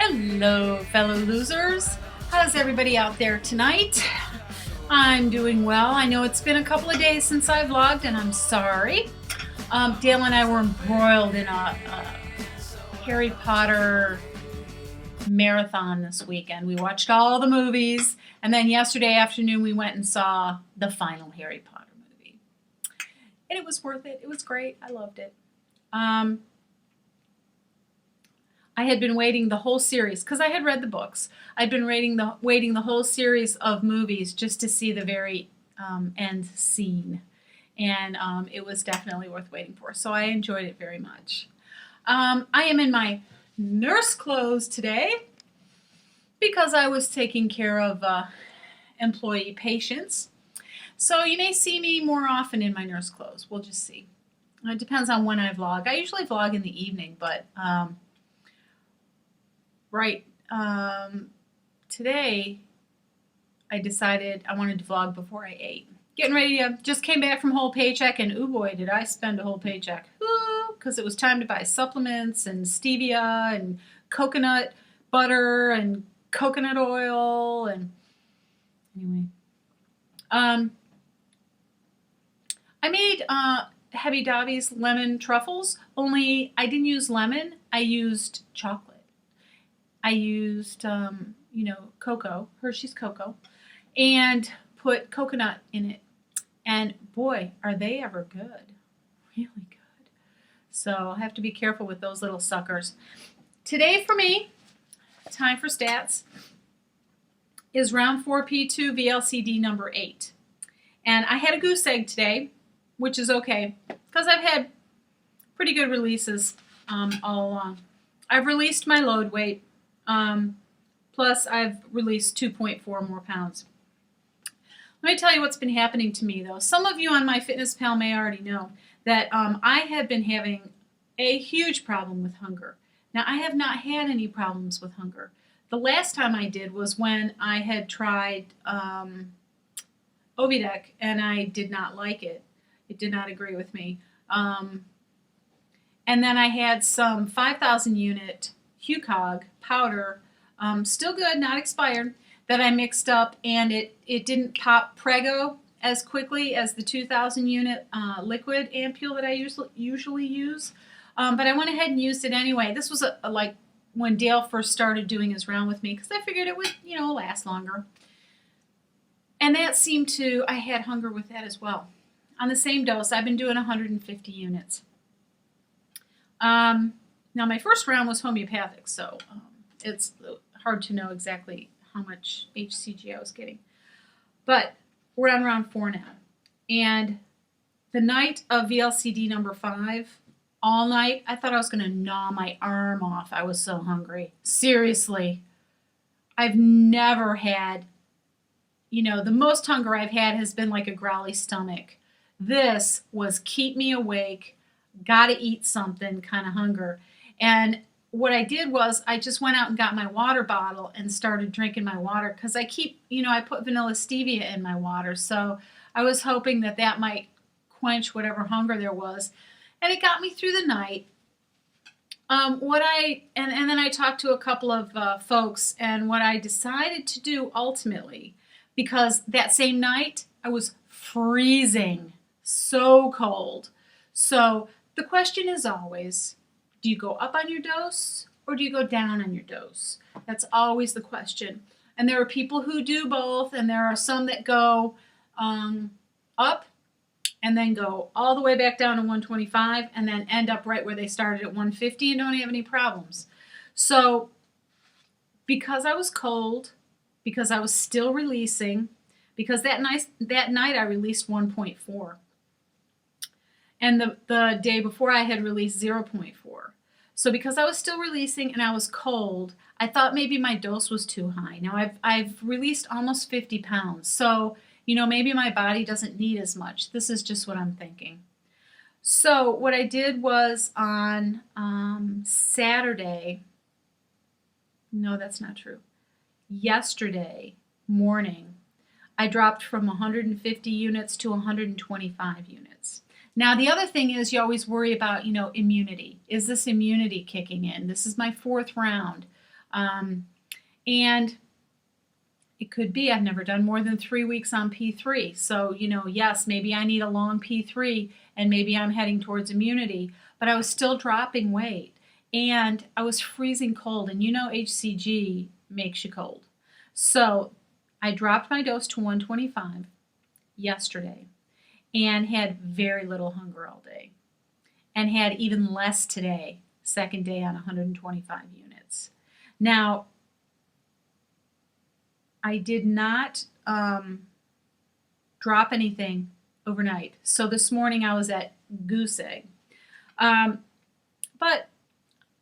Hello, fellow losers. How's everybody out there tonight? I'm doing well. I know it's been a couple of days since I vlogged, and I'm sorry. Dale and I were embroiled in a Harry Potter marathon this weekend. We watched all the movies, and then yesterday afternoon we went and saw the final Harry Potter movie. And it was worth it. It was great. I loved it. I had been waiting the whole series, because I had read the books. I'd been waiting the whole series of movies just to see the very end scene. And it was definitely worth waiting for. So I enjoyed it very much. I am in my nurse clothes today because I was taking care of employee patients. So you may see me more often in my nurse clothes. We'll just see. It depends on when I vlog. I usually vlog in the evening, but today I decided I wanted to vlog before I ate. Getting ready to, just came back from whole paycheck, and ooh boy, did I spend a whole paycheck. Because it was time to buy supplements and stevia and coconut butter and coconut oil, and anyway. I made Heavy Dobby's lemon truffles, only I didn't use lemon, I used chocolate. I used, cocoa, Hershey's cocoa, and put coconut in it. And boy, are they ever good. Really good. So I'll have to be careful with those little suckers. Today for me, time for stats, is round 4P2VLCD number 8. And I had a goose egg today, which is okay, because I've had pretty good releases all along. I've released my load weight. Plus, I've released 2.4 more pounds. Let me tell you what's been happening to me, though. Some of you on MyFitnessPal may already know that I have been having a huge problem with hunger. Now, I have not had any problems with hunger. The last time I did was when I had tried Ovidec, and I did not like it. It did not agree with me. And then I had some 5,000 unit Hucog powder, still good, not expired, that I mixed up, and it didn't pop Prego as quickly as the 2,000 unit liquid ampule that I usually use. But I went ahead and used it anyway. This was like when Dale first started doing his round with me, because I figured it would, last longer. And that seemed to, I had hunger with that as well. On the same dose, I've been doing 150 units. Now, my first round was homeopathic, so it's hard to know exactly how much HCG I was getting. But we're on round 4 now. And the night of VLCD number 5, all night, I thought I was going to gnaw my arm off. I was so hungry. Seriously. I've never had, the most hunger I've had has been like a growly stomach. This was keep me awake, gotta eat something kind of hunger. And what I did was I just went out and got my water bottle and started drinking my water, because I keep, I put vanilla stevia in my water. So I was hoping that that might quench whatever hunger there was. And it got me through the night. And then I talked to a couple of folks, and what I decided to do ultimately, because that same night I was freezing, so cold. So the question is always, do you go up on your dose or do you go down on your dose? That's always the question. And there are people who do both, and there are some that go up and then go all the way back down to 125 and then end up right where they started at 150 and don't have any problems. So because I was cold, because I was still releasing, because that night I released 1.4. And the day before I had released 0.4. So because I was still releasing and I was cold, I thought maybe my dose was too high. Now I've released almost 50 pounds. So, maybe my body doesn't need as much. This is just what I'm thinking. So what I did was on Saturday, no, that's not true. Yesterday morning, I dropped from 150 units to 125 units. Now, the other thing is you always worry about, immunity. Is this immunity kicking in? This is my 4th round. And it could be I've never done more than 3 weeks on P3. So, yes, maybe I need a long P3 and maybe I'm heading towards immunity, but I was still dropping weight and I was freezing cold. And HCG makes you cold. So I dropped my dose to 125 yesterday and had very little hunger all day and had even less today, second day on 125 units. Now, I did not drop anything overnight. So this morning I was at goose egg. But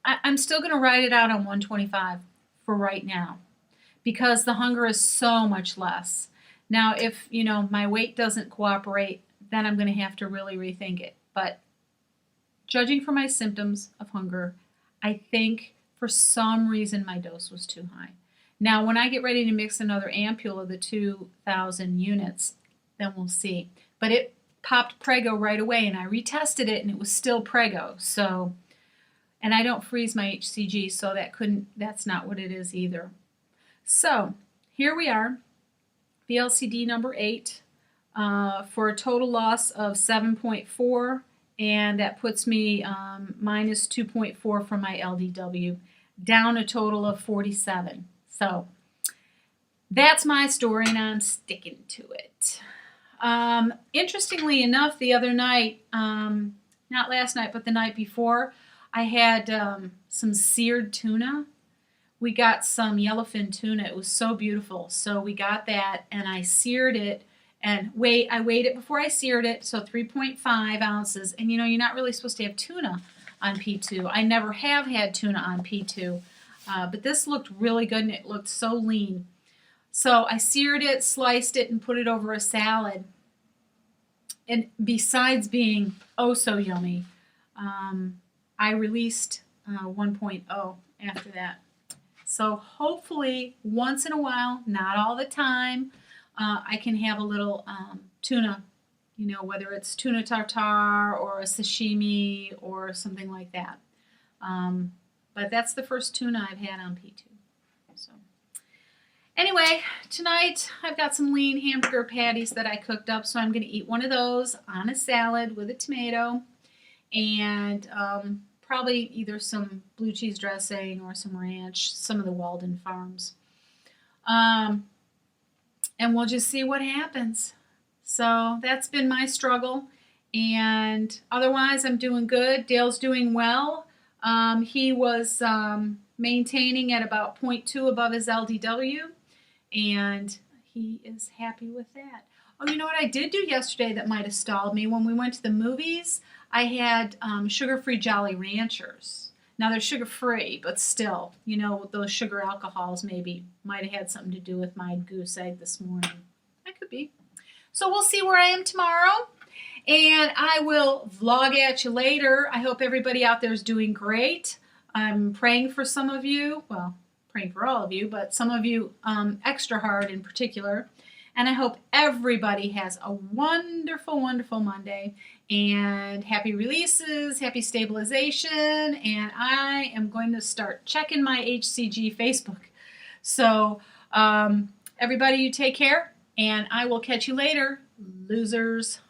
I'm still going to ride it out on 125 for right now because the hunger is so much less. Now, if, my weight doesn't cooperate, then I'm going to have to really rethink it. But judging from my symptoms of hunger, I think for some reason my dose was too high. Now, when I get ready to mix another ampule of the 2,000 units, then we'll see. But it popped Prego right away, and I retested it, and it was still Prego. So, and I don't freeze my HCG, so that's not what it is either. So, here we are, VLCD number 8, for a total loss of 7.4, and that puts me minus 2.4 from my LDW, down a total of 47. So that's my story, and I'm sticking to it. Interestingly enough, the other night, not last night, but the night before, I had some seared tuna. We got some yellowfin tuna. It was so beautiful. So we got that, and I seared it. And I weighed it before I seared it, so 3.5 ounces. And you're not really supposed to have tuna on P2. I never have had tuna on P2. But this looked really good, and it looked so lean. So I seared it, sliced it, and put it over a salad. And besides being oh so yummy, I released 1.0 after that. So hopefully, once in a while, not all the time, I can have a little tuna, whether it's tuna tartare or a sashimi or something like that. But that's the first tuna I've had on P2. So anyway, tonight I've got some lean hamburger patties that I cooked up, so I'm going to eat one of those on a salad with a tomato and probably either some blue cheese dressing or some ranch, some of the Walden Farms. And we'll just see what happens. So that's been my struggle. And otherwise, I'm doing good. Dale's doing well. He was maintaining at about 0.2 above his LDW, and he is happy with that. Oh, you know what I did do yesterday that might have stalled me? When we went to the movies, I had sugar-free Jolly Ranchers. Now, they're sugar-free, but still, those sugar alcohols maybe might have had something to do with my goose egg this morning. That could be. So we'll see where I am tomorrow. And I will vlog at you later. I hope everybody out there is doing great. I'm praying for some of you. Well, praying for all of you, but some of you extra hard in particular. And I hope everybody has a wonderful, wonderful Monday. And happy releases, happy stabilization. And I am going to start checking my HCG Facebook. So everybody, you take care. And I will catch you later, losers.